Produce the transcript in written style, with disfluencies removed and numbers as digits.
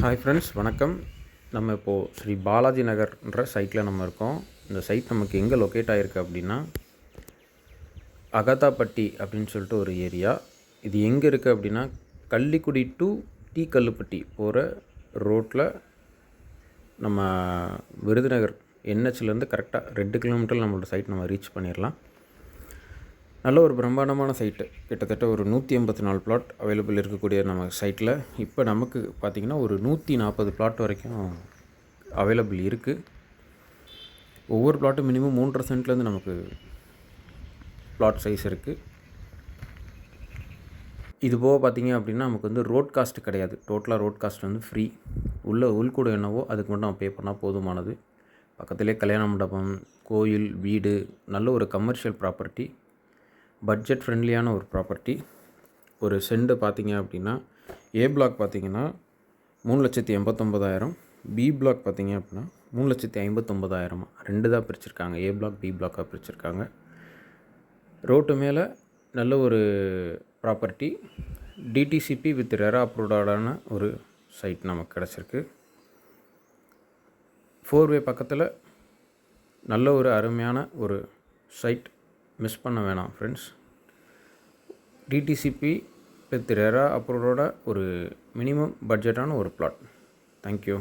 Hi friends, வணக்கம். நம்ம இப்போது ஸ்ரீ பாலாஜி நகர்ன்ற சைட்டில் நம்ம இருக்கோம். இந்த சைட் நமக்கு எங்கே லொக்கேட் ஆகிருக்கு அப்படின்னா, அகதாப்பட்டி அப்படின்னு சொல்லிட்டு ஒரு ஏரியா. இது எங்கே இருக்குது அப்படின்னா, கள்ளிக்குடி டு டி கல்லுப்பட்டி போகிற ரோட்டில் நம்ம விருதுநகர் என்ஹெச்லேருந்து கரெக்டாக 2 கிலோமீட்டரில் நம்மளோட சைட் நம்ம ரீச் பண்ணிடலாம். நல்ல ஒரு பிரம்மாண்டமான சைட்டு. கிட்டத்தட்ட ஒரு 184 பிளாட் அவைலபிள் இருக்கக்கூடிய நம்ம சைட்டில் இப்போ நமக்கு பார்த்திங்கன்னா ஒரு 140 பிளாட் வரைக்கும் அவைலபிள் இருக்குது. ஒவ்வொரு பிளாட்டும் மினிமம் 3.5 சென்ட்லேருந்து நமக்கு பிளாட் சைஸ் இருக்குது. இது போக பார்த்திங்க அப்படின்னா நமக்கு வந்து ரோட் காஸ்ட் கிடையாது. டோட்டலாக ரோட் காஸ்ட் வந்து ஃப்ரீ. உள்கூட என்னவோ அதுக்கு மட்டும் நம்ம பே பண்ணால் போதுமானது. பக்கத்துலேயே கல்யாண மண்டபம், கோயில், வீடு, நல்ல ஒரு கமர்ஷியல் ப்ராப்பர்ட்டி, பட்ஜெட் ஃப்ரெண்ட்லியான ஒரு ப்ராப்பர்ட்டி. ஒரு சென்ட் பார்த்திங்க அப்படின்னா ஏ பிளாக் பார்த்திங்கன்னா 3,89,000, பி பிளாக் பார்த்திங்க அப்படின்னா 3,59,000. 2 தான் பிரிச்சுருக்காங்க. ஏ பிளாக், பி பிளாக்காக பிரிச்சுருக்காங்க. ரோட்டு மேலே நல்ல ஒரு ப்ராப்பர்ட்டி, டிடிசிபி வித் ரெரா அப்ரூவ்டான ஒரு சைட் நமக்கு கிடச்சிருக்கு. 4-வே பக்கத்தில் நல்ல ஒரு அருமையான ஒரு சைட். மிஸ் பண்ண வேணாம் ஃப்ரெண்ட்ஸ். டிடிசிபி வித் ரெரா அப்ரூவோட ஒரு மினிமம் பட்ஜெட்டான ஒரு பிளாட். தேங்க்யூ.